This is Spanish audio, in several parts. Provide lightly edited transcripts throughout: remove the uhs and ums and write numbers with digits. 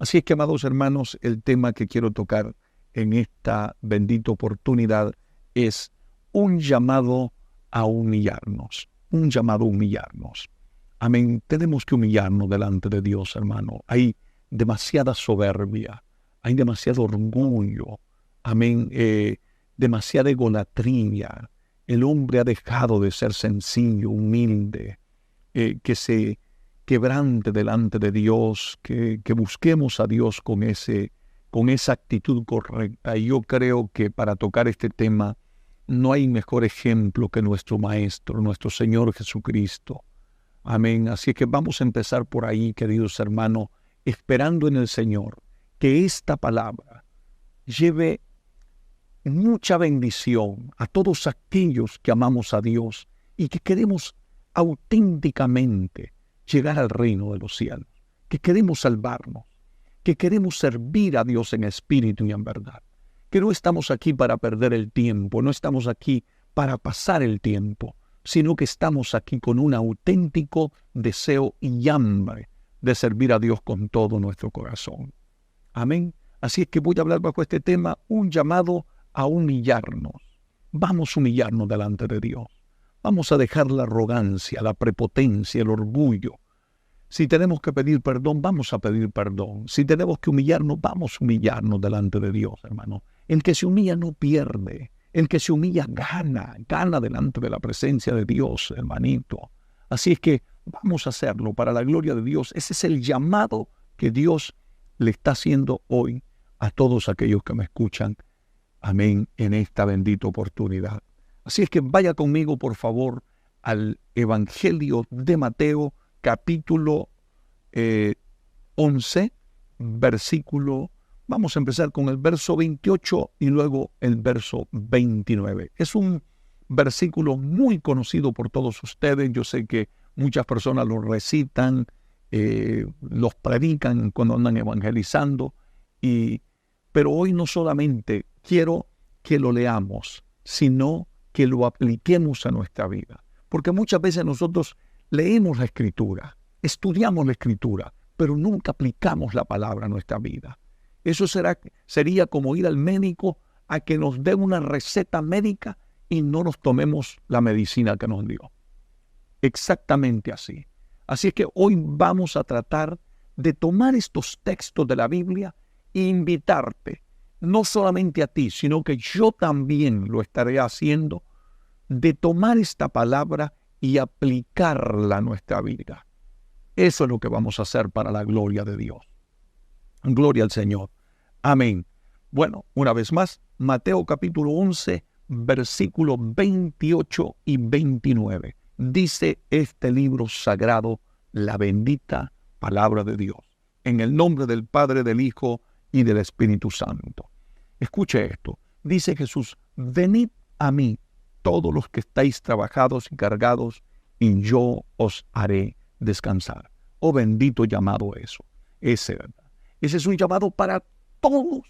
Así es que, amados hermanos, el tema que quiero tocar en esta bendita oportunidad es un llamado a humillarnos. Un llamado a humillarnos. Amén. Tenemos que humillarnos delante de Dios, hermano. Hay demasiada soberbia, hay demasiado orgullo. Amén. Demasiada egolatría. El hombre ha dejado de ser sencillo, humilde, que se quebrante delante de Dios, que busquemos a Dios con esa actitud correcta. Y yo creo que para tocar este tema no hay mejor ejemplo que nuestro Maestro, nuestro Señor Jesucristo. Amén. Así que vamos a empezar por ahí, queridos hermanos, esperando en el Señor que esta palabra lleve mucha bendición a todos aquellos que amamos a Dios y que queremos auténticamente llegar al reino de los cielos, que queremos salvarnos, que queremos servir a Dios en espíritu y en verdad, que no estamos aquí para perder el tiempo, no estamos aquí para pasar el tiempo, sino que estamos aquí con un auténtico deseo y hambre de servir a Dios con todo nuestro corazón. Amén. Así es que voy a hablar bajo este tema, un llamado a humillarnos. Vamos a humillarnos delante de Dios. Vamos a dejar la arrogancia, la prepotencia, el orgullo. Si tenemos que pedir perdón, vamos a pedir perdón. Si tenemos que humillarnos, vamos a humillarnos delante de Dios, hermano. El que se humilla no pierde. El que se humilla gana delante de la presencia de Dios, hermanito. Así es que vamos a hacerlo para la gloria de Dios. Ese es el llamado que Dios le está haciendo hoy a todos aquellos que me escuchan. Amén, en esta bendita oportunidad. Así es que vaya conmigo, por favor, al Evangelio de Mateo, capítulo 11, versículo. Vamos a empezar con el verso 28 y luego el verso 29. Es un versículo muy conocido por todos ustedes. Yo sé que muchas personas lo recitan, los predican cuando andan evangelizando, pero hoy no solamente quiero que lo leamos, sino que lo apliquemos a nuestra vida. Porque muchas veces nosotros leemos la Escritura, estudiamos la Escritura, pero nunca aplicamos la palabra a nuestra vida. Eso sería como ir al médico a que nos dé una receta médica y no nos tomemos la medicina que nos dio. Exactamente así. Así es que hoy vamos a tratar de tomar estos textos de la Biblia e invitarte, no solamente a ti, sino que yo también lo estaré haciendo, de tomar esta palabra y aplicarla a nuestra vida. Eso es lo que vamos a hacer para la gloria de Dios. Gloria al Señor. Amén. Bueno, una vez más, Mateo capítulo 11, versículos 28 y 29. Dice este libro sagrado, la bendita palabra de Dios. En el nombre del Padre, del Hijo y del Espíritu Santo. Escuche esto. Dice Jesús, venid a mí todos los que estáis trabajados y cargados, y yo os haré descansar. Oh, bendito llamado eso. Ese es un llamado para todos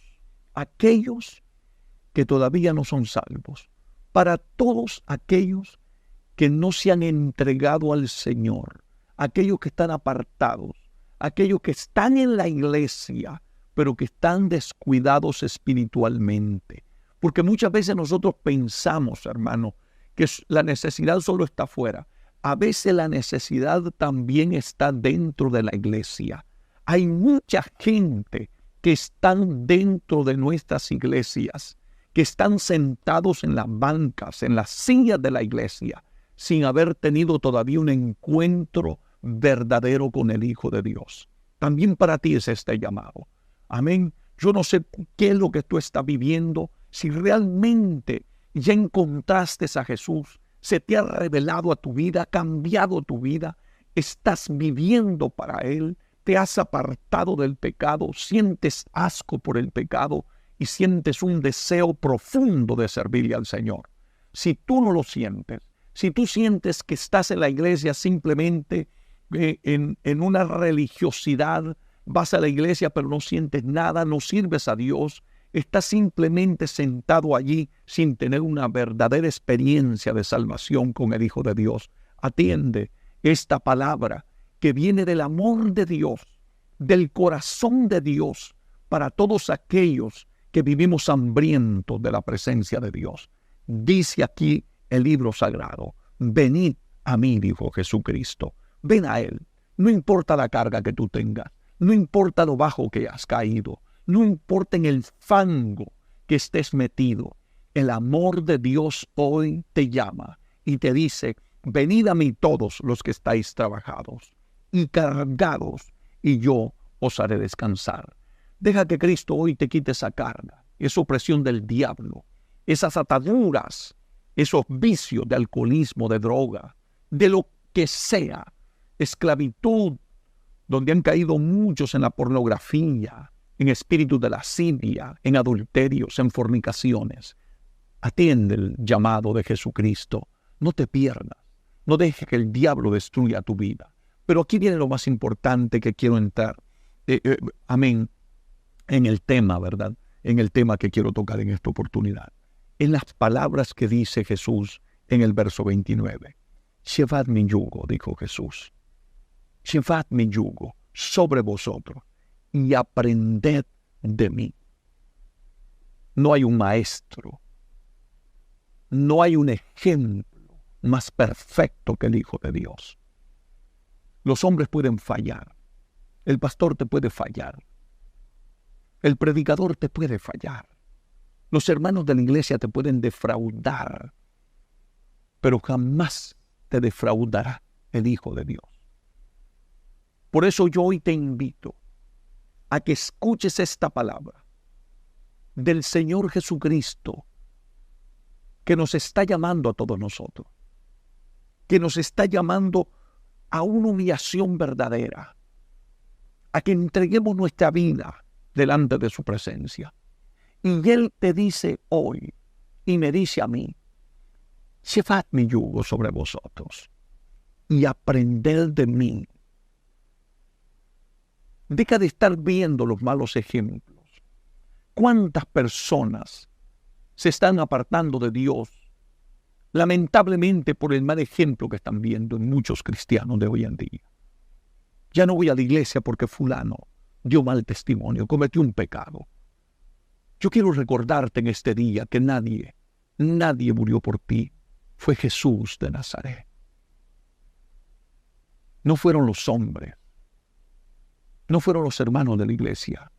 aquellos que todavía no son salvos. Para todos aquellos que no se han entregado al Señor. Aquellos que están apartados. Aquellos que están en la iglesia, pero que están descuidados espiritualmente. Porque muchas veces nosotros pensamos, hermano, que la necesidad solo está afuera. A veces la necesidad también está dentro de la iglesia. Hay mucha gente que están dentro de nuestras iglesias, que están sentados en las bancas, en las sillas de la iglesia, sin haber tenido todavía un encuentro verdadero con el Hijo de Dios. También para ti es este llamado. Amén. Yo no sé qué es lo que tú estás viviendo, si realmente ya encontraste a Jesús, se te ha revelado a tu vida, ha cambiado tu vida, estás viviendo para Él, te has apartado del pecado, sientes asco por el pecado y sientes un deseo profundo de servirle al Señor. Si tú no lo sientes, si tú sientes que estás en la iglesia simplemente en una religiosidad, vas a la iglesia pero no sientes nada, no sirves a Dios, estás simplemente sentado allí sin tener una verdadera experiencia de salvación con el Hijo de Dios. Atiende esta palabra que viene del amor de Dios, del corazón de Dios para todos aquellos que vivimos hambrientos de la presencia de Dios. Dice aquí el libro sagrado, venid a mí, dijo Jesucristo, ven a Él. No importa la carga que tú tengas, no importa lo bajo que has caído, no importa en el fango que estés metido, el amor de Dios hoy te llama y te dice, venid a mí todos los que estáis trabajados y cargados, y yo os haré descansar. Deja que Cristo hoy te quite esa carga, esa opresión del diablo, esas ataduras, esos vicios de alcoholismo, de droga, de lo que sea, esclavitud, donde han caído muchos en la pornografía, en espíritu de lascivia, en adulterios, en fornicaciones. Atiende el llamado de Jesucristo. No te pierdas. No dejes que el diablo destruya tu vida. Pero aquí viene lo más importante que quiero entrar. Amén. En el tema, ¿verdad? En el tema que quiero tocar en esta oportunidad. En las palabras que dice Jesús en el verso 29. Llevad mi yugo, dijo Jesús. Llevad mi yugo sobre vosotros y aprended de mí. No hay un maestro, no hay un ejemplo más perfecto que el Hijo de Dios. Los hombres pueden fallar, el pastor te puede fallar, el predicador te puede fallar, los hermanos de la iglesia te pueden defraudar, pero jamás te defraudará el Hijo de Dios. Por eso yo hoy te invito a que escuches esta palabra del Señor Jesucristo, que nos está llamando a todos nosotros, que nos está llamando a una humillación verdadera, a que entreguemos nuestra vida delante de su presencia. Y Él te dice hoy, y me dice a mí, llevad mi yugo sobre vosotros y aprended de mí. Deja de estar viendo los malos ejemplos. ¿Cuántas personas se están apartando de Dios? Lamentablemente por el mal ejemplo que están viendo en muchos cristianos de hoy en día. Ya no voy a la iglesia porque fulano dio mal testimonio, cometió un pecado. Yo quiero recordarte en este día que nadie murió por ti. Fue Jesús de Nazaret. No fueron los hombres. No fueron los hermanos de la iglesia.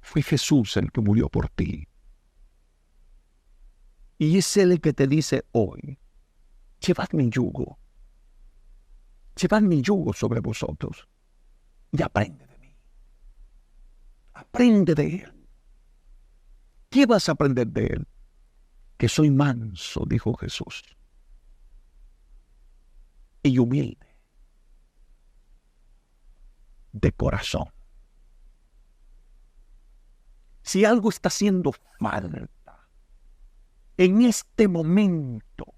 Fue Jesús el que murió por ti. Y es Él el que te dice hoy, llevad mi yugo sobre vosotros y aprende de mí. Aprende de Él. ¿Qué vas a aprender de Él? Que soy manso, dijo Jesús, y humilde de corazón. Si algo está haciendo falta en este momento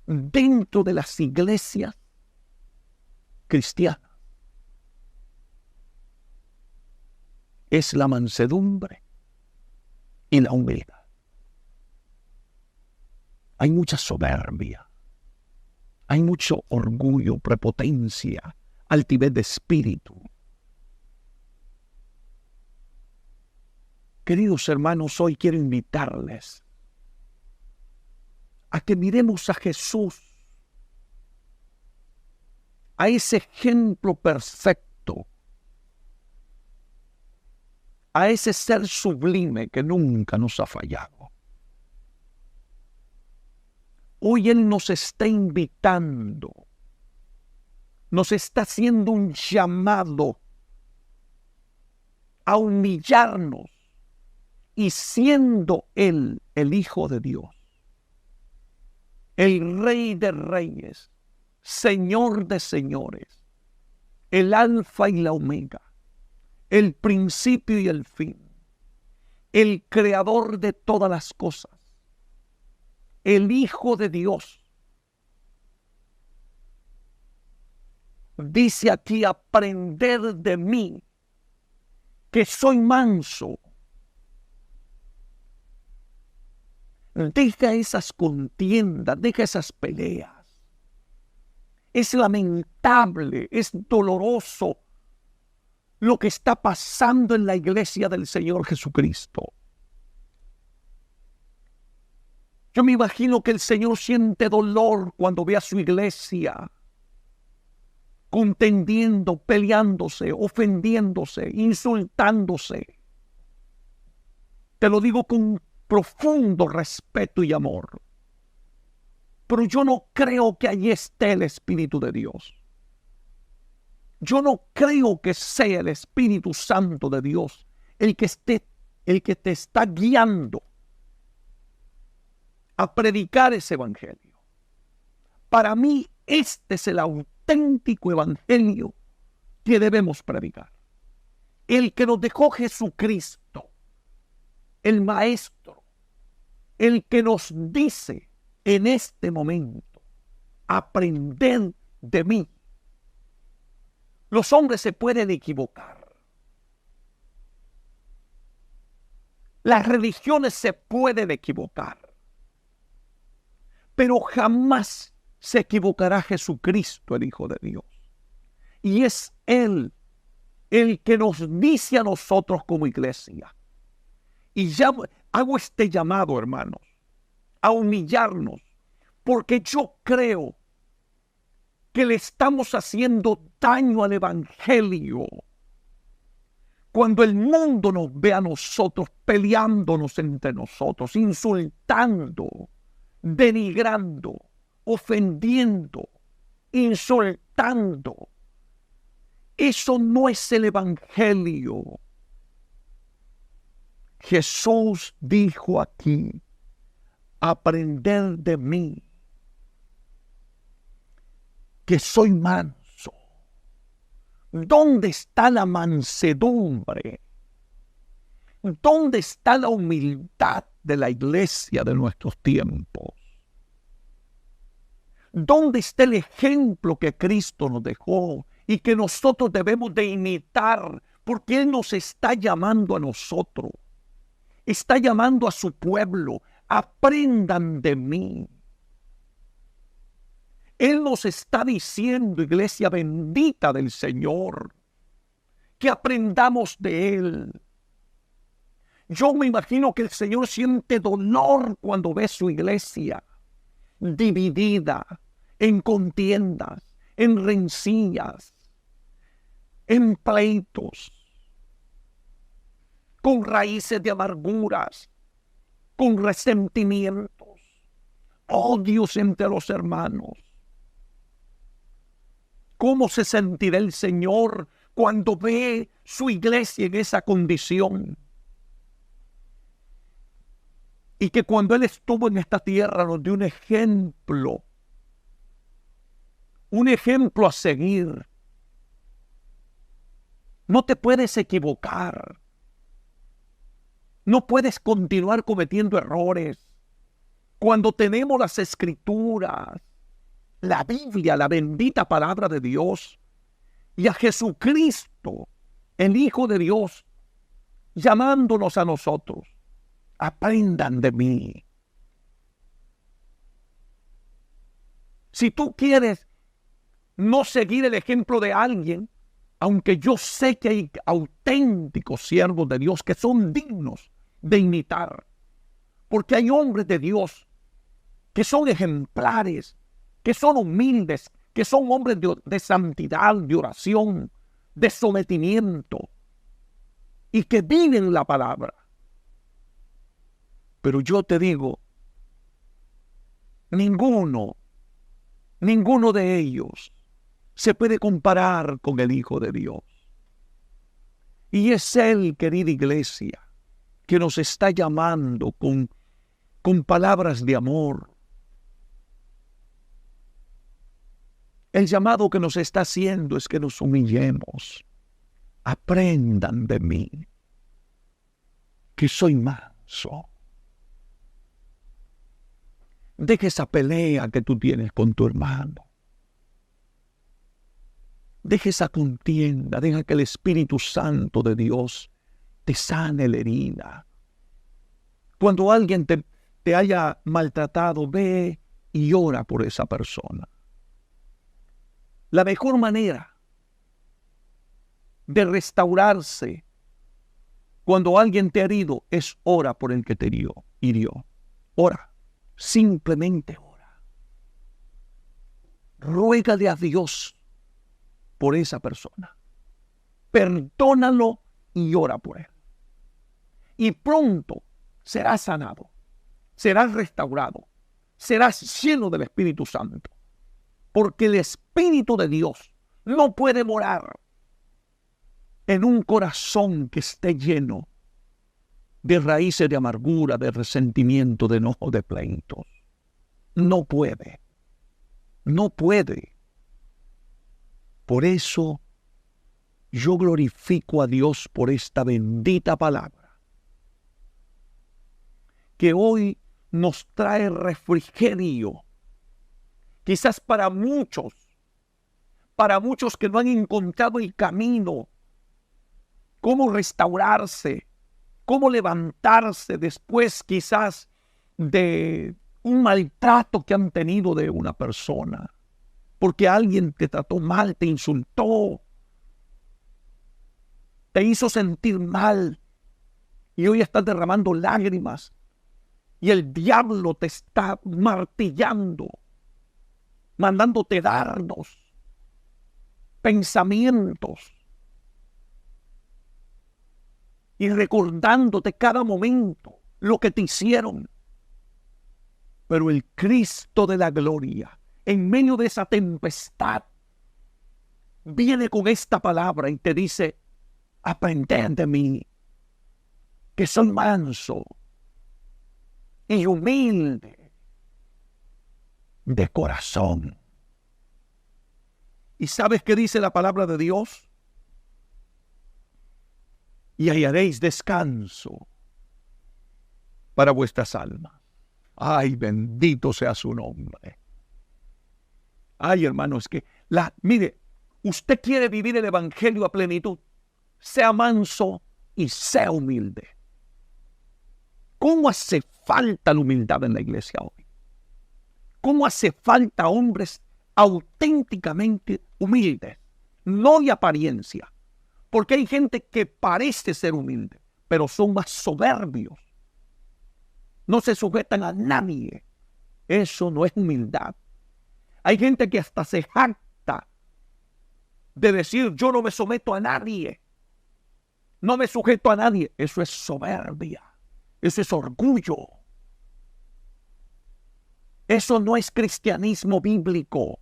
dentro de las iglesias cristianas, es la mansedumbre y la humildad. Hay mucha soberbia, hay mucho orgullo, prepotencia, altivez de espíritu. Queridos hermanos, hoy quiero invitarles a que miremos a Jesús, a ese ejemplo perfecto, a ese ser sublime que nunca nos ha fallado. Hoy Él nos está invitando, nos está haciendo un llamado a humillarnos y siendo Él el Hijo de Dios, el Rey de Reyes, Señor de Señores, el Alfa y la Omega, el principio y el fin, el Creador de todas las cosas, el Hijo de Dios. Dice aquí, aprender de mí, que soy manso. Deja esas contiendas, deja esas peleas. Es lamentable, es doloroso lo que está pasando en la iglesia del Señor Jesucristo. Yo me imagino que el Señor siente dolor cuando ve a su iglesia contendiendo, peleándose, ofendiéndose, insultándose. Te lo digo con profundo respeto y amor. Pero yo no creo que allí esté el Espíritu de Dios. Yo no creo que sea el Espíritu Santo de Dios el que te está guiando a predicar ese evangelio. Para mí, este es el auténtico evangelio que debemos predicar. El que nos dejó Jesucristo, el Maestro, el que nos dice en este momento: aprended de mí. Los hombres se pueden equivocar. Las religiones se pueden equivocar. Pero jamás se equivocará Jesucristo, el Hijo de Dios. Y es Él el que nos dice a nosotros como iglesia. Y ya hago este llamado, hermanos, a humillarnos, porque yo creo que le estamos haciendo daño al evangelio cuando el mundo nos ve a nosotros peleándonos entre nosotros, insultando, denigrando, ofendiendo, insultando. Eso no es el evangelio. Jesús dijo aquí: aprended de mí, que soy manso. ¿Dónde está la mansedumbre? ¿Dónde está la humildad de la iglesia de nuestros tiempos? ¿Dónde está el ejemplo que Cristo nos dejó y que nosotros debemos de imitar? Porque Él nos está llamando a nosotros. Está llamando a su pueblo: aprendan de mí. Él nos está diciendo, iglesia bendita del Señor, que aprendamos de Él. Yo me imagino que el Señor siente dolor cuando ve su iglesia dividida en contiendas, en rencillas, en pleitos, con raíces de amarguras, con resentimientos, odios entre los hermanos. ¿Cómo se sentirá el Señor cuando ve su iglesia en esa condición? Y que cuando Él estuvo en esta tierra nos dio un ejemplo a seguir. No te puedes equivocar. No puedes continuar cometiendo errores. Cuando tenemos las Escrituras, la Biblia, la bendita palabra de Dios, y a Jesucristo, el Hijo de Dios, llamándonos a nosotros: aprendan de mí. Si tú quieres no seguir el ejemplo de alguien, aunque yo sé que hay auténticos siervos de Dios que son dignos de imitar, porque hay hombres de Dios que son ejemplares, que son humildes, que son hombres de santidad, de oración, de sometimiento, y que viven la palabra. Pero yo te digo, ninguno de ellos se puede comparar con el Hijo de Dios. Y es Él, querida iglesia, que nos está llamando con palabras de amor. El llamado que nos está haciendo es que nos humillemos. Aprendan de mí, que soy manso. Deja esa pelea que tú tienes con tu hermano. Deja esa contienda. Deja que el Espíritu Santo de Dios te sane la herida. Cuando alguien te haya maltratado, ve y ora por esa persona. La mejor manera de restaurarse. Cuando alguien te ha herido, ora por el que te hirió. Ora, simplemente ora. Ruégale a Dios por esa persona. Perdónalo y ora por él. Y pronto serás sanado, serás restaurado, serás lleno del Espíritu Santo. Porque el Espíritu de Dios no puede morar en un corazón que esté lleno de raíces de amargura, de resentimiento, de enojo, de pleitos. No puede. No puede. Por eso yo glorifico a Dios por esta bendita palabra, que hoy nos trae refrigerio. Quizás para muchos que no han encontrado el camino, cómo restaurarse, cómo levantarse después quizás de un maltrato que han tenido de una persona, porque alguien te trató mal, te insultó, te hizo sentir mal y hoy estás derramando lágrimas y el diablo te está martillando, mandándote dardos, pensamientos y recordándote cada momento lo que te hicieron. Pero el Cristo de la gloria, en medio de esa tempestad, viene con esta palabra y te dice: aprended de mí, que soy manso y humilde de corazón. ¿Y sabes qué dice la palabra de Dios? Y hallaréis descanso para vuestras almas. Ay, bendito sea su nombre. Ay, hermano, es que, mire, usted quiere vivir el evangelio a plenitud. Sea manso y sea humilde. ¿Cómo hace falta la humildad en la iglesia hoy? ¿Cómo hace falta hombres auténticamente humildes? No de apariencia. Porque hay gente que parece ser humilde, pero son más soberbios. No se sujetan a nadie. Eso no es humildad. Hay gente que hasta se jacta de decir: yo no me someto a nadie. No me sujeto a nadie. Eso es soberbia. Eso es orgullo. Eso no es cristianismo bíblico.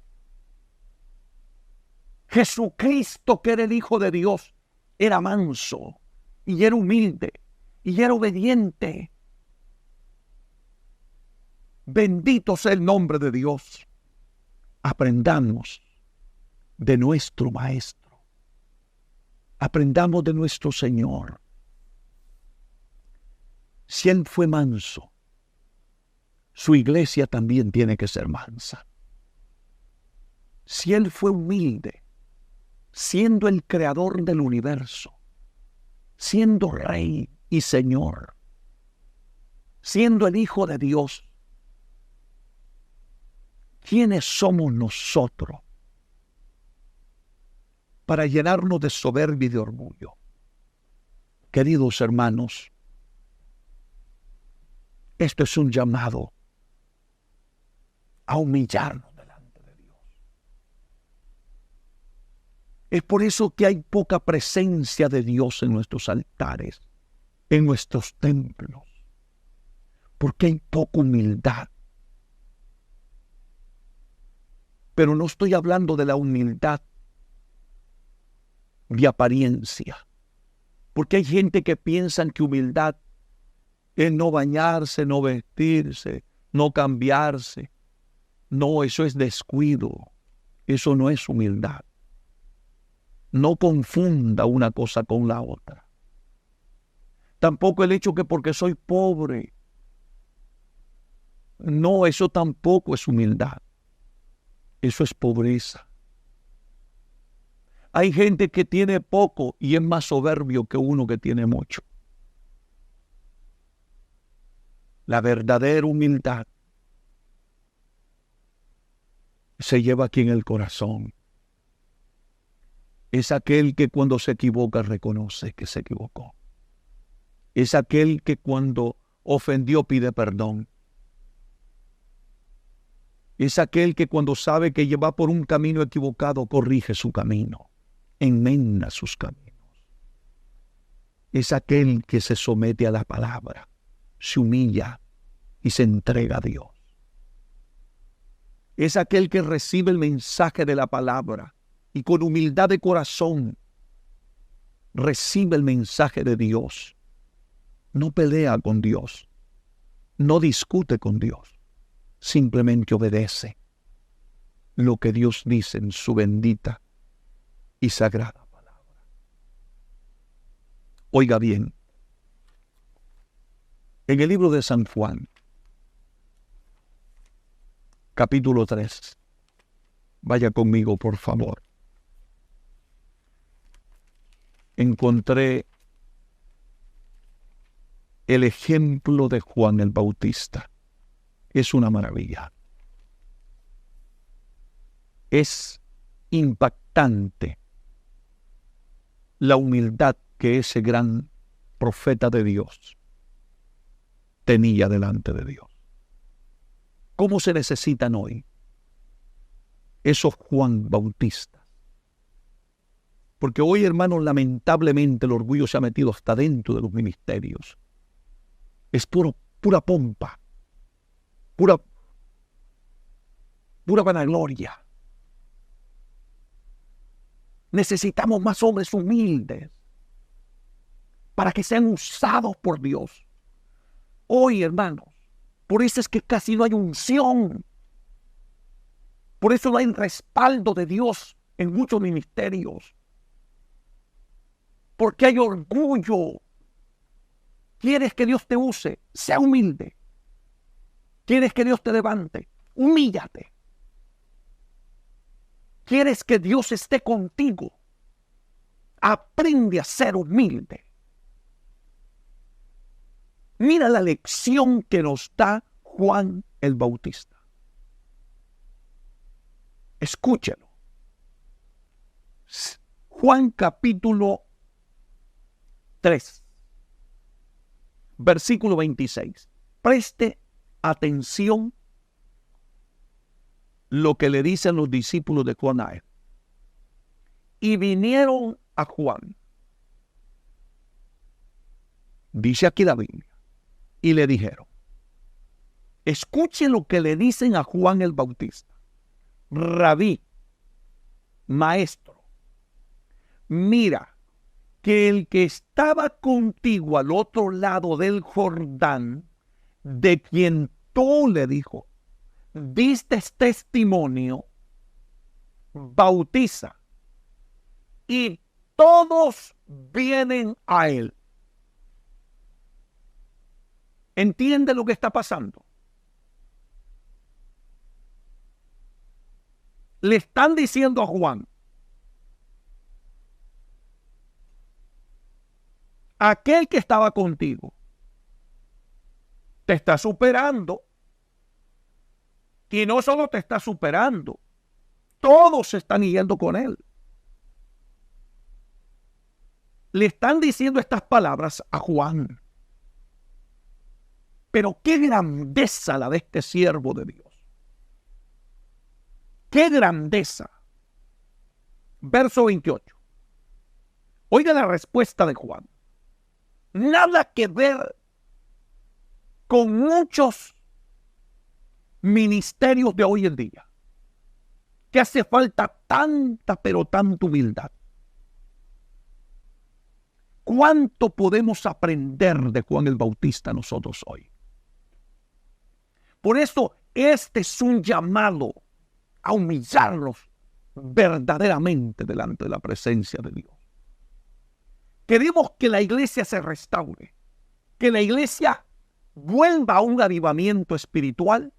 Jesucristo, que era el Hijo de Dios, era manso y era humilde y era obediente. Bendito sea el nombre de Dios. Aprendamos de nuestro Maestro. Aprendamos de nuestro Señor. Si Él fue manso, su iglesia también tiene que ser mansa. Si Él fue humilde, siendo el creador del universo, siendo Rey y Señor, siendo el Hijo de Dios, ¿quiénes somos nosotros para llenarnos de soberbia y de orgullo? Queridos hermanos, esto es un llamado a humillarnos delante de Dios. Es por eso que hay poca presencia de Dios en nuestros altares, en nuestros templos, porque hay poca humildad. Pero no estoy hablando de la humildad de apariencia, porque hay gente que piensa que humildad es no bañarse, no vestirse, no cambiarse. No, eso es descuido. Eso no es humildad. No confunda una cosa con la otra. Tampoco el hecho que porque soy pobre. No, eso tampoco es humildad. Eso es pobreza. Hay gente que tiene poco y es más soberbio que uno que tiene mucho. La verdadera humildad se lleva aquí en el corazón. Es aquel que cuando se equivoca reconoce que se equivocó. Es aquel que cuando ofendió pide perdón. Es aquel que cuando sabe que lleva por un camino equivocado corrige su camino, enmenda sus caminos. Es aquel que se somete a la palabra, se humilla y se entrega a Dios. Es aquel que recibe el mensaje de la palabra y con humildad de corazón recibe el mensaje de Dios. No pelea con Dios, no discute con Dios, simplemente obedece lo que Dios dice en su bendita y sagrada palabra. Oiga bien, en el libro de San Juan, capítulo 3, vaya conmigo por favor. Encontré el ejemplo de Juan el Bautista. Es una maravilla. Es impactante la humildad que ese gran profeta de Dios tenía delante de Dios. ¿Cómo se necesitan hoy esos Juan Bautistas? Porque hoy, hermanos, lamentablemente el orgullo se ha metido hasta dentro de los ministerios. Es pura pompa, pura vanagloria. Necesitamos más hombres humildes para que sean usados por Dios. Hoy, hermanos, por eso es que casi no hay unción. Por eso no hay respaldo de Dios en muchos ministerios. Porque hay orgullo. ¿Quieres que Dios te use? Sea humilde. ¿Quieres que Dios te levante? Humíllate. ¿Quieres que Dios esté contigo? Aprende a ser humilde. Mira la lección que nos da Juan el Bautista. Escúchalo. Juan capítulo 3, versículo 26. Preste atención lo que le dicen los discípulos de Juan a él. Y vinieron a Juan, dice aquí la Biblia, y le dijeron, escuche lo que le dicen a Juan el Bautista. Rabí, maestro, mira que el que estaba contigo al otro lado del Jordán, de quien tú, le dijo, diste testimonio, bautiza, y todos vienen a él. ¿Entiende lo que está pasando? Le están diciendo a Juan, aquel que estaba contigo te está superando. Y no solo te está superando, todos se están yendo con él. Le están diciendo estas palabras a Juan. Pero qué grandeza la de este siervo de Dios. Qué grandeza. Verso 28. Oiga la respuesta de Juan. Nada que ver con muchos ministerios de hoy en día, que hace falta tanta, pero tanta humildad. ¿Cuánto podemos aprender de Juan el Bautista nosotros hoy? Por eso este es un llamado a humillarnos verdaderamente delante de la presencia de Dios. Queremos que la iglesia se restaure, que la iglesia vuelva a un avivamiento espiritual.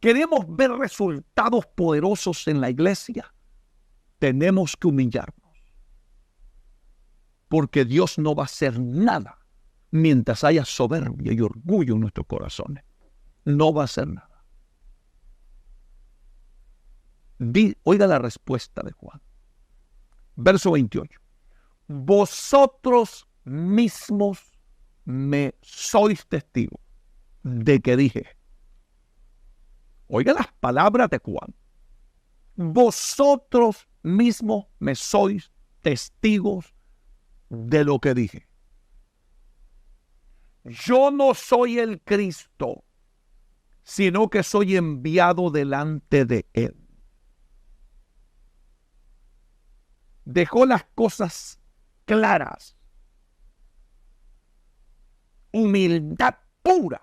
Queremos ver resultados poderosos en la iglesia. Tenemos que humillarnos. Porque Dios no va a hacer nada mientras haya soberbia y orgullo en nuestros corazones. No va a hacer nada. Oiga la respuesta de Juan. Verso 28. Vosotros mismos me sois testigos de que dije. Oiga las palabras de Juan. Vosotros mismos me sois testigos de lo que dije. Yo no soy el Cristo, sino que soy enviado delante de Él. Dejó las cosas claras. Humildad pura.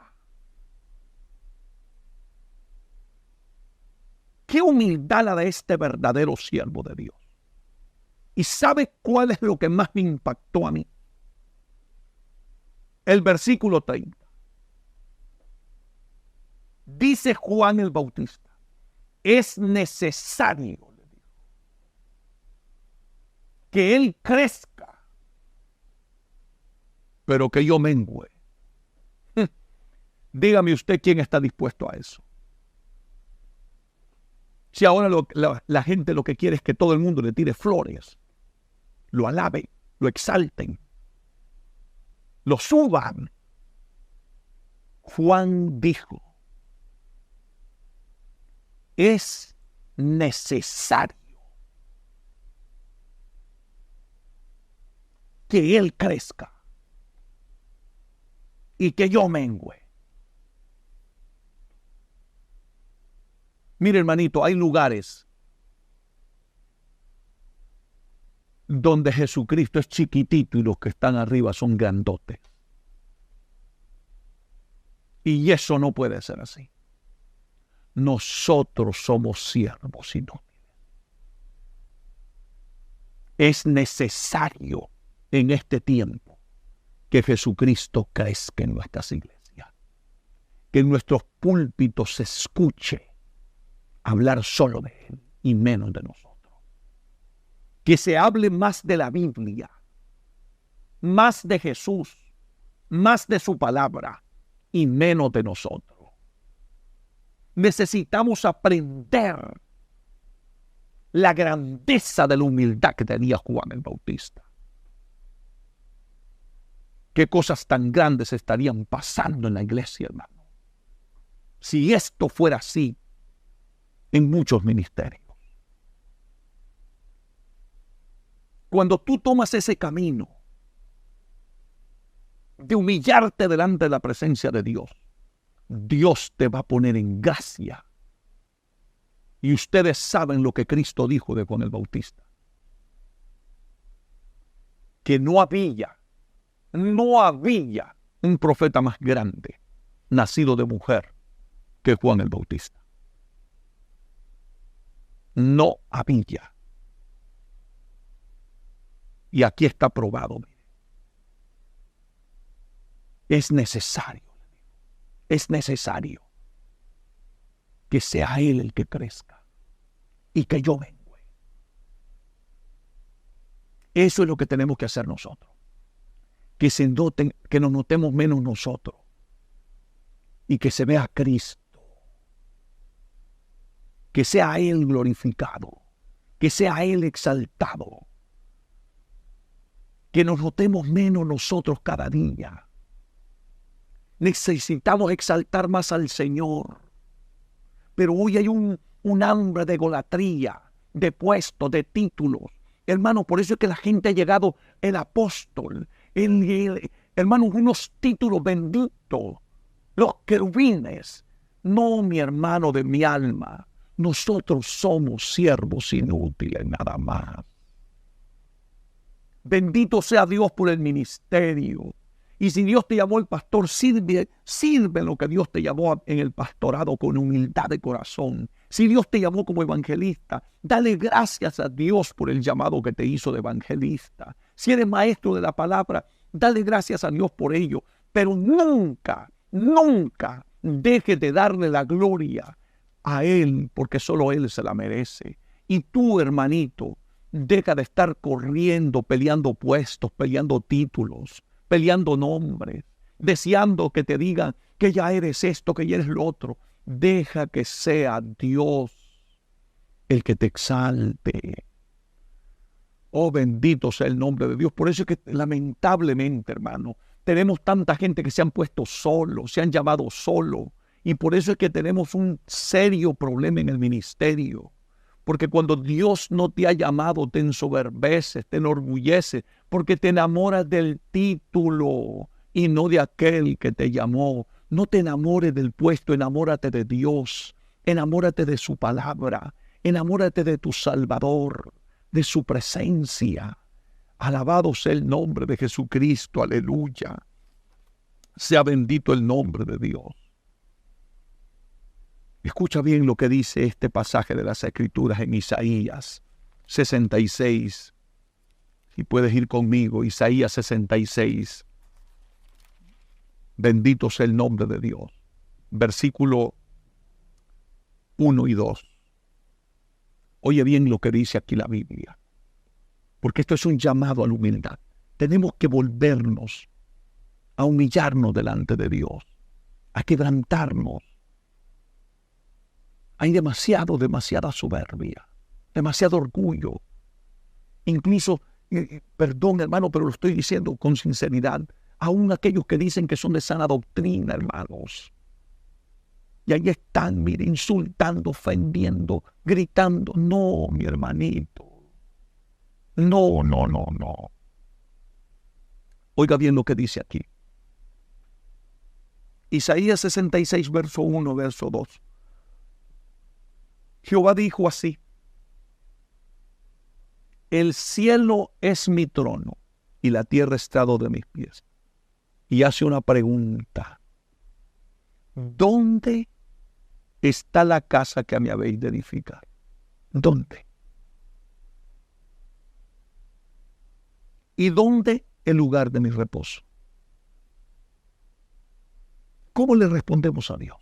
Qué humildad la de este verdadero siervo de Dios. ¿Y sabe cuál es lo que más me impactó a mí? El versículo 30. Dice Juan el Bautista, es necesario que Él crezca, pero que yo mengüe. Dígame usted quién está dispuesto a eso. Si ahora la gente lo que quiere es que todo el mundo le tire flores, lo alabe, lo exalten, lo suban. Juan dijo, es necesario que Él crezca y que yo mengüe. Mire, hermanito, hay lugares donde Jesucristo es chiquitito y los que están arriba son grandotes. Y eso no puede ser así. Nosotros somos siervos inútiles. Es necesario en este tiempo que Jesucristo crezca en nuestras iglesias. Que en nuestros púlpitos se escuche hablar solo de Él y menos de nosotros. Que se hable más de la Biblia, más de Jesús, más de su palabra y menos de nosotros. Necesitamos aprender la grandeza de la humildad que tenía Juan el Bautista. Qué cosas tan grandes estarían pasando en la iglesia, hermano, si esto fuera así en muchos ministerios. Cuando tú tomas ese camino de humillarte delante de la presencia de Dios, Dios te va a poner en gracia. Y ustedes saben lo que Cristo dijo de Juan el Bautista. Que no había un profeta más grande nacido de mujer que Juan el Bautista. No había. Y aquí está probado. Es necesario que sea Él el que crezca y que yo mengüe. Eso es lo que tenemos que hacer nosotros. Que nos notemos menos nosotros y que se vea Cristo. Que sea Él glorificado, que sea Él exaltado. Que nos notemos menos nosotros cada día. Necesitamos exaltar más al Señor. Pero hoy hay un hambre de idolatría, de puestos, de títulos. Hermano, por eso es que la gente ha llegado el apóstol, hermano, unos títulos benditos, los querubines. No, mi hermano de mi alma, nosotros somos siervos inútiles nada más. Bendito sea Dios por el ministerio. Y si Dios te llamó el pastor, sirve lo que Dios te llamó en el pastorado con humildad de corazón. Si Dios te llamó como evangelista, dale gracias a Dios por el llamado que te hizo de evangelista. Si eres maestro de la palabra, dale gracias a Dios por ello. Pero nunca dejes de darle la gloria a Él, porque solo Él se la merece. Y tú, hermanito, deja de estar corriendo, peleando puestos, peleando títulos, peleando nombres, deseando que te digan que ya eres esto, que ya eres lo otro. Deja que sea Dios el que te exalte. Oh, bendito sea el nombre de Dios. Por eso es que lamentablemente, hermano, tenemos tanta gente que se han puesto solos, se han llamado solo. Y por eso es que tenemos un serio problema en el ministerio. Porque cuando Dios no te ha llamado, te ensoberbeces, te enorgulleces, porque te enamoras del título y no de aquel que te llamó. No te enamores del puesto, enamórate de Dios, enamórate de su palabra, enamórate de tu Salvador, de su presencia. Alabado sea el nombre de Jesucristo, aleluya. Sea bendito el nombre de Dios. Escucha bien lo que dice este pasaje de las Escrituras en Isaías 66. Si puedes ir conmigo, Isaías 66. Bendito sea el nombre de Dios. Versículo 1 y 2. Oye bien lo que dice aquí la Biblia, porque esto es un llamado a la humildad. Tenemos que volvernos a humillarnos delante de Dios, a quebrantarnos. Hay demasiada soberbia, demasiado orgullo. Incluso, perdón hermano, pero lo estoy diciendo con sinceridad, aún aquellos que dicen que son de sana doctrina, hermanos. Y ahí están, mire, insultando, ofendiendo, gritando. No, mi hermanito. No. Oiga bien lo que dice aquí. Isaías 66, verso 1, verso 2. Jehová dijo así: el cielo es mi trono y la tierra estrado de mis pies. Y hace una pregunta: ¿dónde está la casa que me habéis de edificar? ¿Dónde? ¿Y dónde el lugar de mi reposo? ¿Cómo le respondemos a Dios?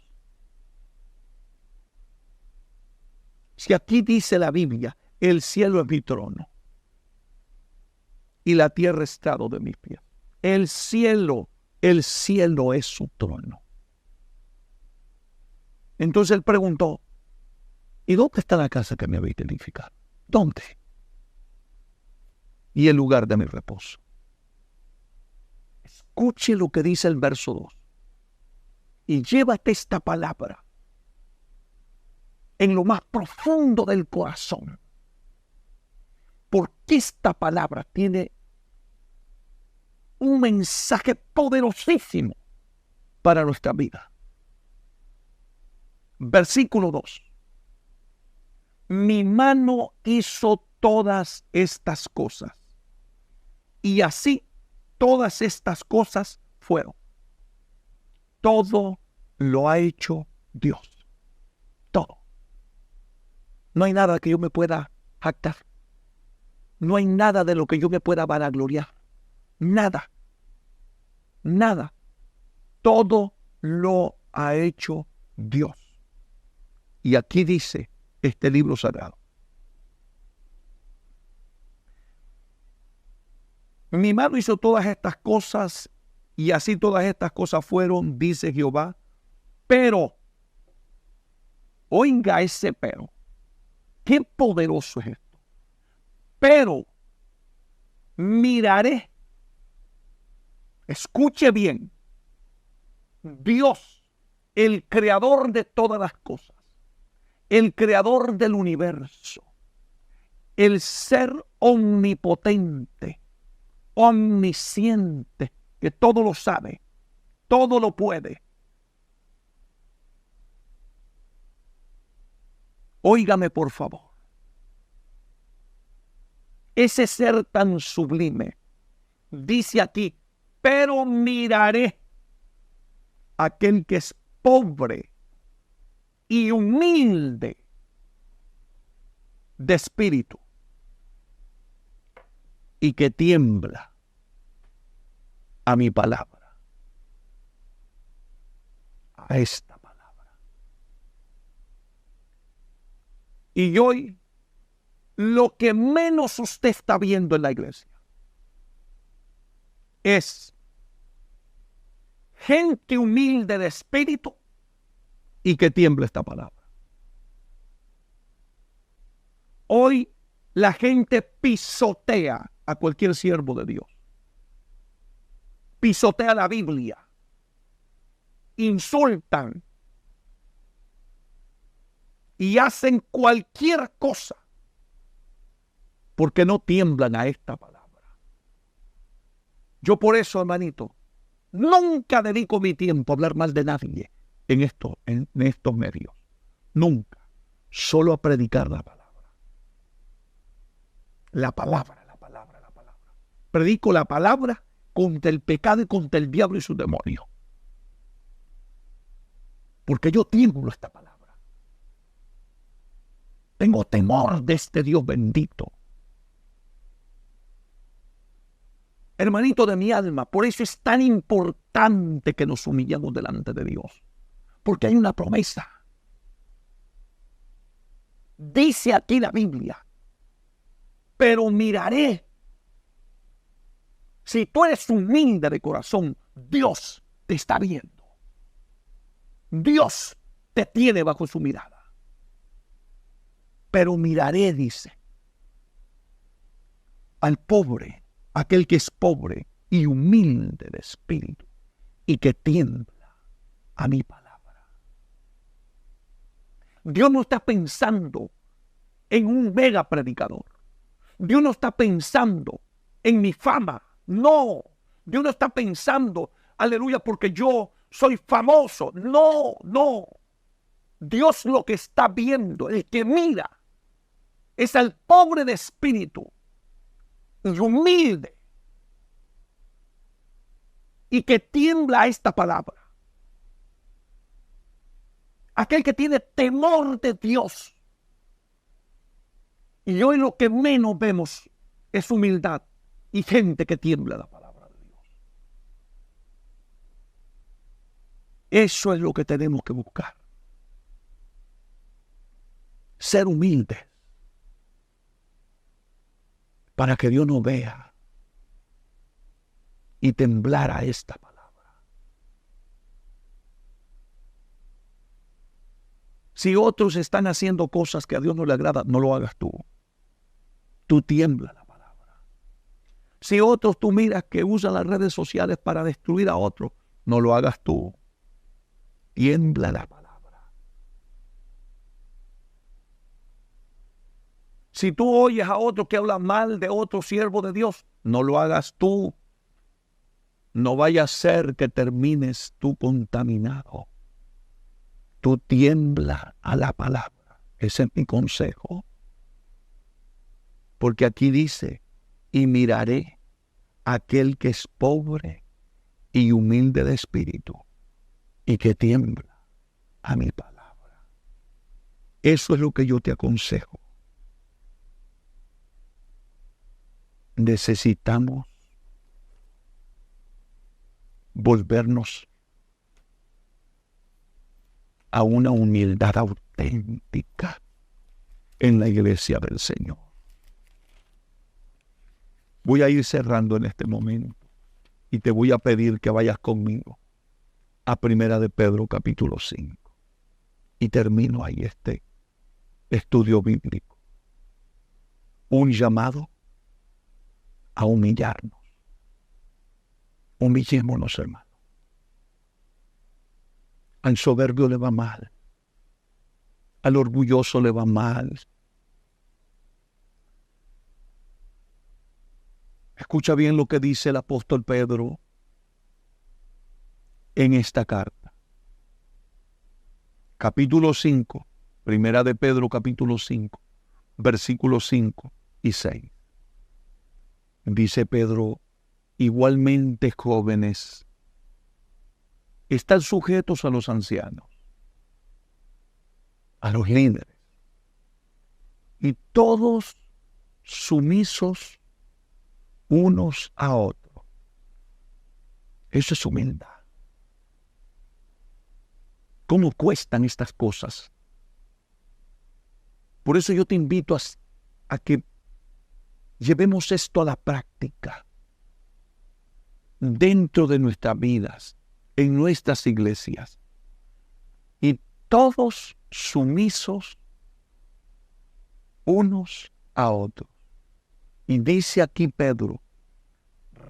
Si aquí dice la Biblia, el cielo es mi trono y la tierra estrado de mis pies. El cielo es su trono. Entonces él preguntó: ¿y dónde está la casa que me habéis de edificar? ¿Dónde? Y el lugar de mi reposo. Escuche lo que dice el verso 2. Y llévate esta palabra en lo más profundo del corazón, porque esta palabra tiene un mensaje poderosísimo para nuestra vida. Versículo 2. Mi mano hizo todas estas cosas, y así todas estas cosas fueron. Todo lo ha hecho Dios. Todo. No hay nada que yo me pueda jactar. No hay nada de lo que yo me pueda vanagloriar. Nada. Nada. Todo lo ha hecho Dios. Y aquí dice este libro sagrado: mi mano hizo todas estas cosas, y así todas estas cosas fueron, dice Jehová. Pero, oiga ese pero. Qué poderoso es esto. Pero miraré. Escuche bien. Dios, el creador de todas las cosas, el creador del universo, el ser omnipotente, omnisciente, que todo lo sabe, todo lo puede. Óigame por favor. Ese ser tan sublime dice aquí: pero miraré a aquel que es pobre y humilde de espíritu y que tiembla a mi palabra, a esta palabra. Y hoy lo que menos usted está viendo en la iglesia es gente humilde de espíritu y que tiembla esta palabra. Hoy la gente pisotea a cualquier siervo de Dios. Pisotea la Biblia. Insultan. Y hacen cualquier cosa porque no tiemblan a esta palabra. Yo por eso, hermanito, nunca dedico mi tiempo a hablar mal de nadie en estos medios. Nunca. Solo a predicar la palabra. La palabra, la palabra, la palabra. Predico la palabra contra el pecado y contra el diablo y sus demonios. Porque yo tiemblo esta palabra. Tengo temor de este Dios bendito. Hermanito de mi alma, por eso es tan importante que nos humillemos delante de Dios. Porque hay una promesa. Dice aquí la Biblia, pero miraré. Si tú eres humilde de corazón, Dios te está viendo. Dios te tiene bajo su mirada. Pero miraré, dice, al pobre, aquel que es pobre y humilde de espíritu y que tiembla a mi palabra. Dios no está pensando en un mega predicador. Dios no está pensando en mi fama. No. Dios no está pensando, aleluya, porque yo soy famoso. No, no. Dios lo que está viendo, el que mira, es al pobre de espíritu y humilde y que tiembla a esta palabra. Aquel que tiene temor de Dios. Y hoy lo que menos vemos es humildad y gente que tiembla a la palabra de Dios. Eso es lo que tenemos que buscar. Ser humildes para que Dios nos vea y temblar a esta palabra. Si otros están haciendo cosas que a Dios no le agrada, no lo hagas tú. Tú tiembla la palabra. Si otros tú miras que usan las redes sociales para destruir a otros, no lo hagas tú. Tiembla la palabra. Si tú oyes a otro que habla mal de otro siervo de Dios, no lo hagas tú. No vaya a ser que termines tú contaminado. Tú tiembla a la palabra. Ese es mi consejo. Porque aquí dice, y miraré a aquel que es pobre y humilde de espíritu y que tiembla a mi palabra. Eso es lo que yo te aconsejo. Necesitamos volvernos a una humildad auténtica en la iglesia del Señor. Voy a ir cerrando en este momento y te voy a pedir que vayas conmigo a Primera de Pedro capítulo 5 y termino ahí este estudio bíblico. Un llamado a humillarnos. Humillémonos, hermano. Al soberbio le va mal. Al orgulloso le va mal. Escucha bien lo que dice el apóstol Pedro en esta carta. Capítulo 5, Primera de Pedro capítulo 5, versículos 5 y 6. Dice Pedro, igualmente jóvenes, están sujetos a los ancianos, a los líderes, y todos sumisos unos a otros. Eso es humildad. ¿Cómo cuestan estas cosas? Por eso yo te invito a que llevemos esto a la práctica dentro de nuestras vidas, en nuestras iglesias, y todos sumisos unos a otros. Y dice aquí Pedro,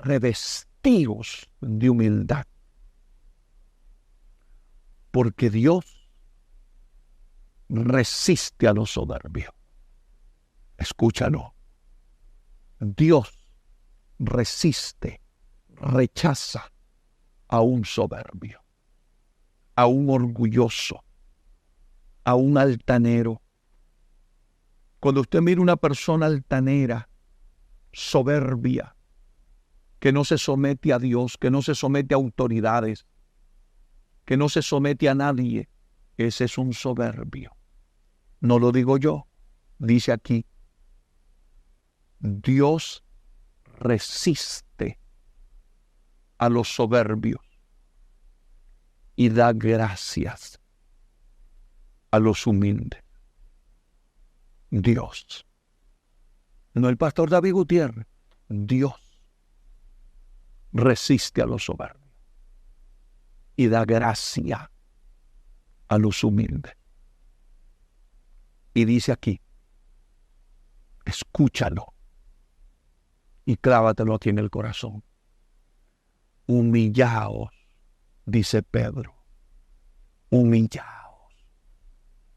revestidos de humildad, porque Dios resiste a los soberbios. Escúchalo. Dios resiste, rechaza a un soberbio, a un orgulloso, a un altanero. Cuando usted mira una persona altanera, soberbia, que no se somete a Dios, que no se somete a autoridades, que no se somete a nadie, ese es un soberbio. No lo digo yo, dice aquí, Dios resiste a los soberbios y da gracias a los humildes. Dios, no el pastor David Gutiérrez, Dios resiste a los soberbios y da gracia a los humildes. Y dice aquí, escúchalo y clávatelo aquí en el corazón. Humillaos, dice Pedro, humillaos.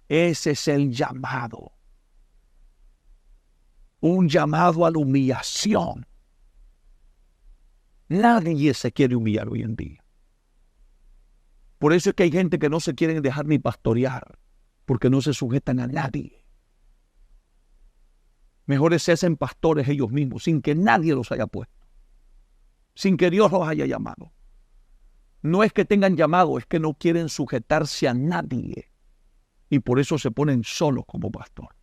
Ese es el llamado. Un llamado a la humillación. Nadie se quiere humillar hoy en día. Por eso es que hay gente que no se quieren dejar ni pastorear, porque no se sujetan a nadie. Mejores se hacen pastores ellos mismos, sin que nadie los haya puesto, sin que Dios los haya llamado. No es que tengan llamado, es que no quieren sujetarse a nadie. Y por eso se ponen solos como pastor.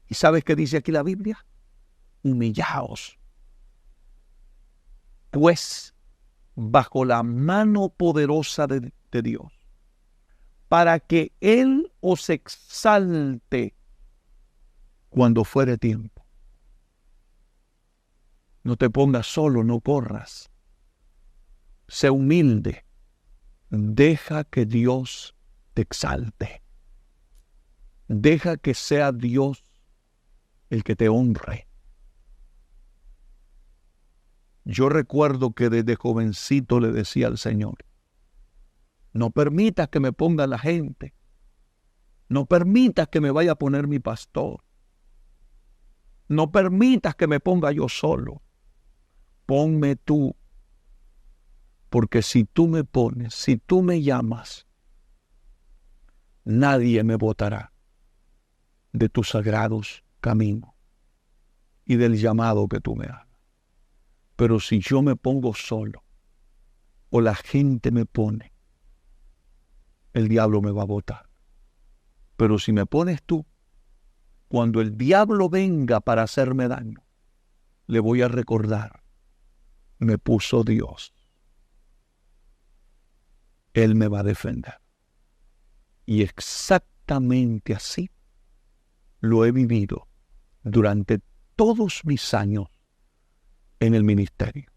¿Y sabes qué dice aquí la Biblia? Humillaos, pues, bajo la mano poderosa de Dios, para que Él os exalte cuando fuere tiempo. No te pongas solo, no corras. Sé humilde. Deja que Dios te exalte. Deja que sea Dios el que te honre. Yo recuerdo que desde jovencito le decía al Señor, no permitas que me ponga la gente. No permitas que me vaya a poner mi pastor. No permitas que me ponga yo solo. Ponme tú. Porque si tú me pones, si tú me llamas, nadie me botará de tus sagrados caminos y del llamado que tú me hagas. Pero si yo me pongo solo o la gente me pone, el diablo me va a botar. Pero si me pones tú, cuando el diablo venga para hacerme daño, le voy a recordar, me puso Dios. Él me va a defender. Y exactamente así lo he vivido durante todos mis años en el ministerio.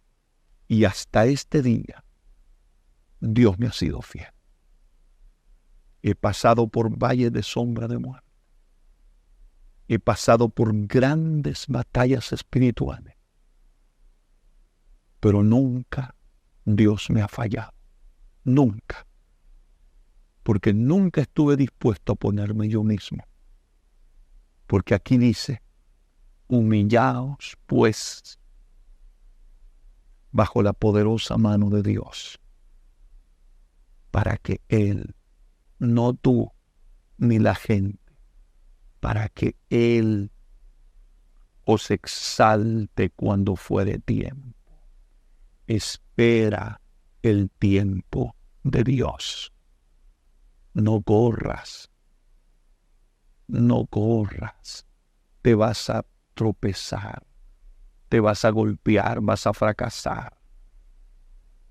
Y hasta este día, Dios me ha sido fiel. He pasado por valles de sombra de muerte. He pasado por grandes batallas espirituales. Pero nunca Dios me ha fallado. Nunca. Porque nunca estuve dispuesto a ponerme yo mismo. Porque aquí dice, humillaos pues bajo la poderosa mano de Dios, para que Él, no tú ni la gente, para que Él os exalte cuando fuere tiempo. Espera el tiempo de Dios. No corras. No corras. Te vas a tropezar. Te vas a golpear, vas a fracasar.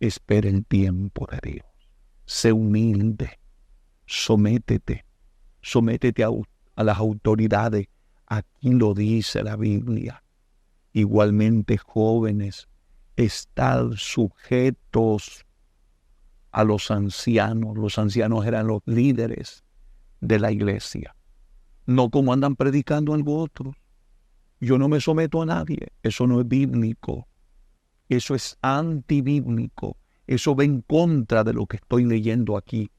Espera el tiempo de Dios. Sé humilde. Sométete. Sométete a las autoridades. Aquí lo dice la Biblia. Igualmente, jóvenes, estad sujetos a los ancianos. Los ancianos eran los líderes de la iglesia. No como andan predicando algo otro. Yo no me someto a nadie. Eso no es bíblico. Eso es antibíblico. Eso va en contra de lo que estoy leyendo aquí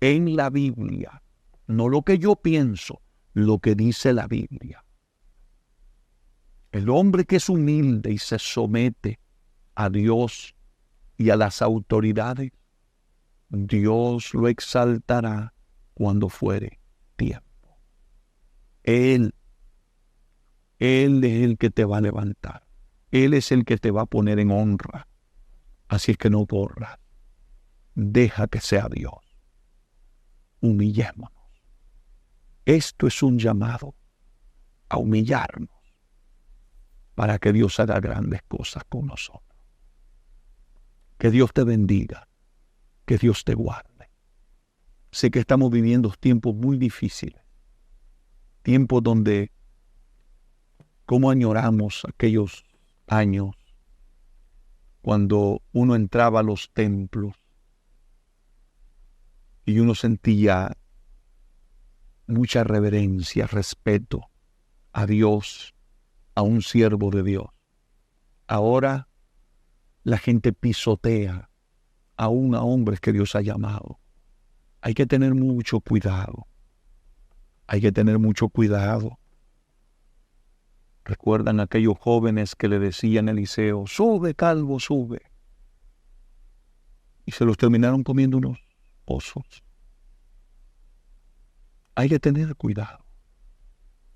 en la Biblia. No lo que yo pienso, lo que dice la Biblia. El hombre que es humilde y se somete a Dios y a las autoridades, Dios lo exaltará cuando fuere tiempo. Él es el que te va a levantar. Él es el que te va a poner en honra. Así es que no corras. Deja que sea Dios. Humillémonos. Esto es un llamado a humillarnos para que Dios haga grandes cosas con nosotros. Que Dios te bendiga. Que Dios te guarde. Sé que estamos viviendo tiempos muy difíciles. Tiempos donde, cómo añoramos aquellos años cuando uno entraba a los templos y uno sentía mucha reverencia, respeto a Dios, a un siervo de Dios. Ahora la gente pisotea aún a hombres que Dios ha llamado. Hay que tener mucho cuidado. Hay que tener mucho cuidado. ¿Recuerdan aquellos jóvenes que le decían a Eliseo, sube, calvo, sube? Y se los terminaron comiendo unos osos. Hay que tener cuidado.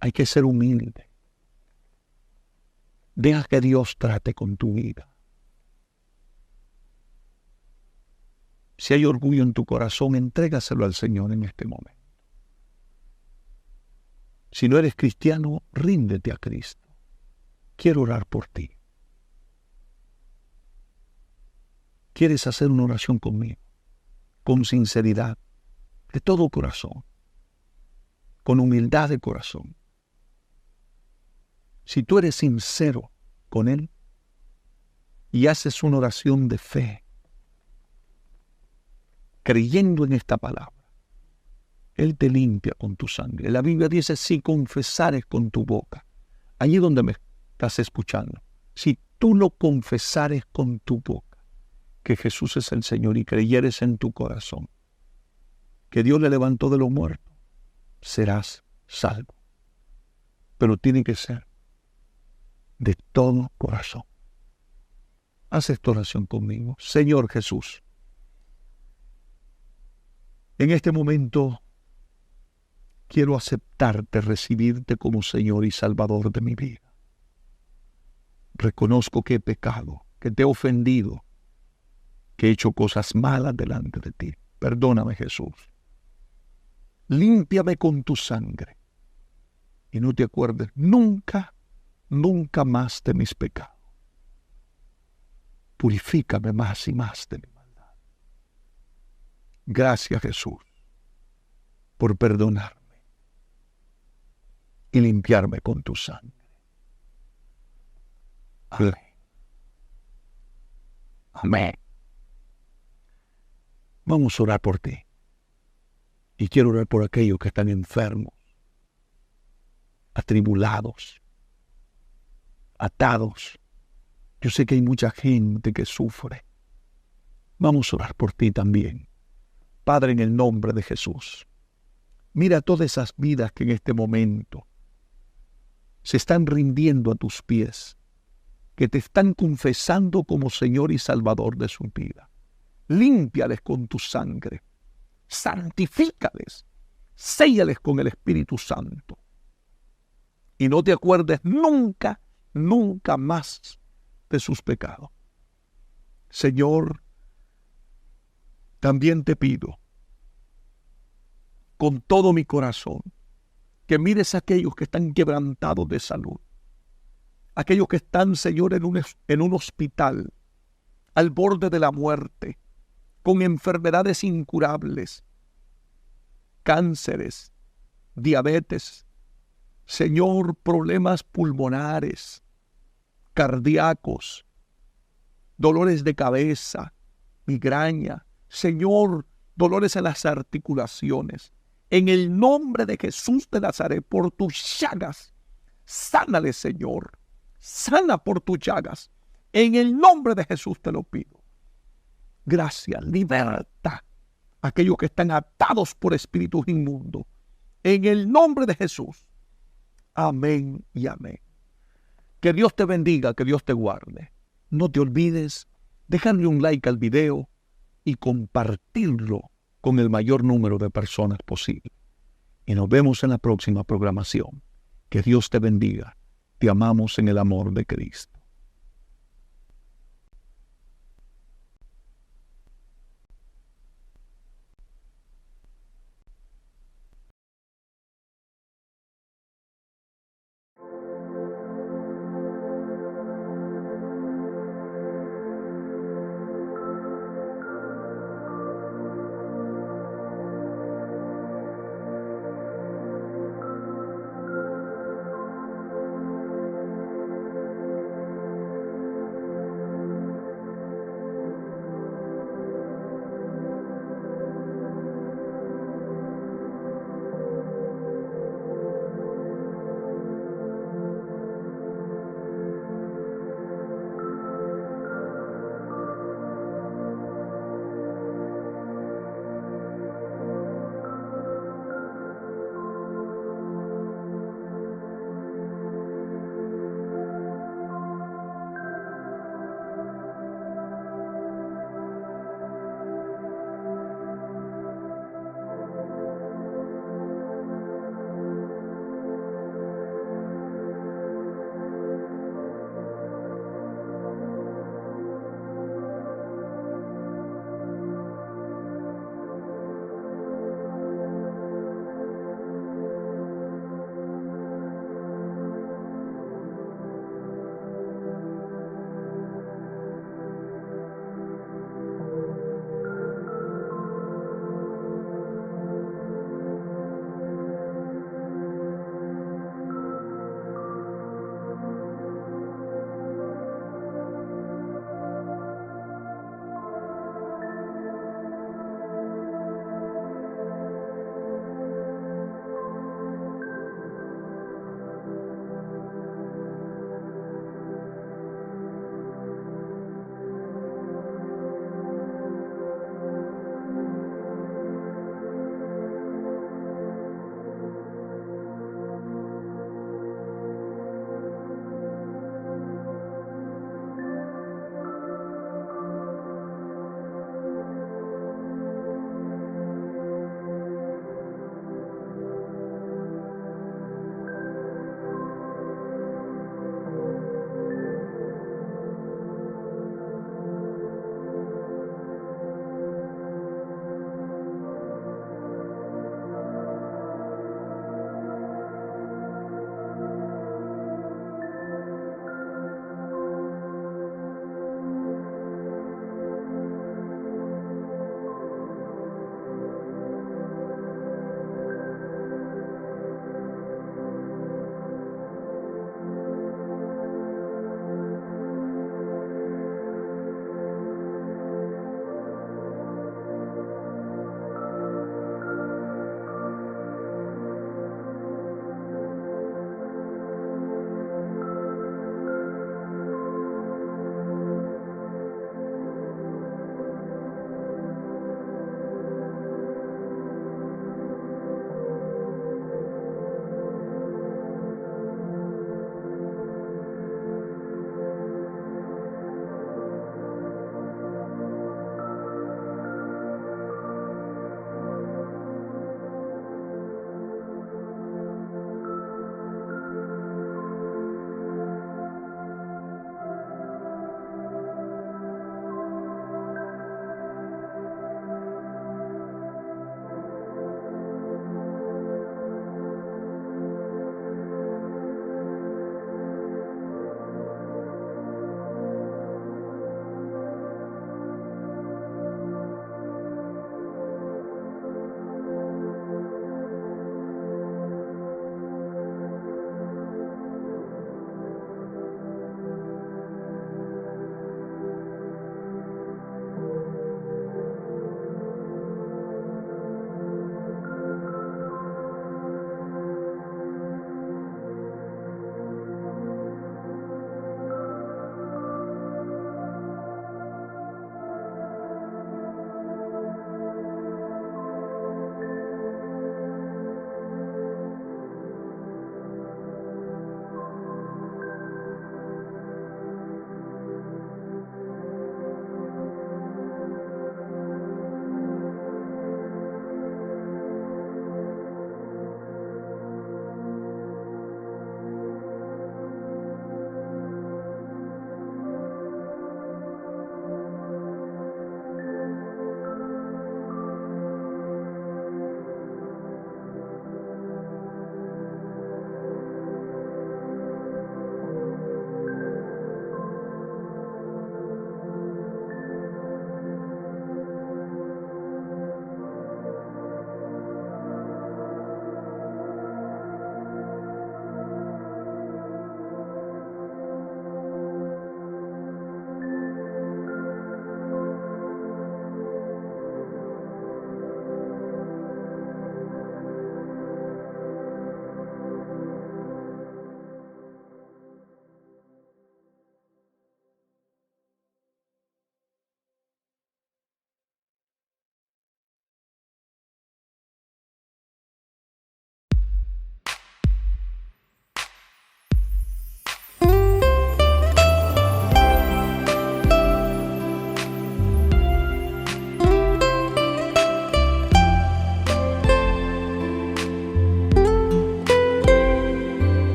Hay que ser humilde. Deja que Dios trate con tu vida. Si hay orgullo en tu corazón, entrégaselo al Señor en este momento. Si no eres cristiano, ríndete a Cristo. Quiero orar por ti. ¿Quieres hacer una oración conmigo? Con sinceridad, de todo corazón, con humildad de corazón. Si tú eres sincero con Él y haces una oración de fe, creyendo en esta palabra, Él te limpia con tu sangre. La Biblia dice, si confesares con tu boca, allí donde me estás escuchando, si tú lo confesares con tu boca, que Jesús es el Señor y creyeres en tu corazón, que Dios le levantó de los muertos, serás salvo. Pero tiene que ser de todo corazón. Haz esta oración conmigo. Señor Jesús, en este momento quiero aceptarte, recibirte como Señor y Salvador de mi vida. Reconozco que he pecado, que te he ofendido, que he hecho cosas malas delante de ti. Perdóname, Jesús. Límpiame con tu sangre y no te acuerdes nunca, nunca más de mis pecados. Purifícame más y más de mi maldad. Gracias, Jesús, por perdonarme y limpiarme con tu sangre. Amén. Amén. Vamos a orar por ti. Y quiero orar por aquellos que están enfermos, atribulados, atados. Yo sé que hay mucha gente que sufre. Vamos a orar por ti también. Padre, en el nombre de Jesús, mira todas esas vidas que en este momento se están rindiendo a tus pies, que te están confesando como Señor y Salvador de su vida. Límpiales con tu sangre. Santifícales, séllales con el Espíritu Santo. Y no te acuerdes nunca, nunca más de sus pecados. Señor, también te pido, con todo mi corazón, que mires a aquellos que están quebrantados de salud. Aquellos que están, Señor, en un hospital, al borde de la muerte, con enfermedades incurables, cánceres, diabetes, Señor, problemas pulmonares, cardíacos, dolores de cabeza, migraña, Señor, dolores en las articulaciones. En el nombre de Jesús de Nazaret, por tus llagas, Sánale, Señor. Sana por tus llagas. En el nombre de Jesús te lo pido. Gracias. Liberta a aquellos que están atados por espíritus inmundos. En el nombre de Jesús. Amén y amén. Que Dios te bendiga, que Dios te guarde. No te olvides dejarle un like al video y compartirlo con el mayor número de personas posible. Y nos vemos en la próxima programación. Que Dios te bendiga. Te amamos en el amor de Cristo.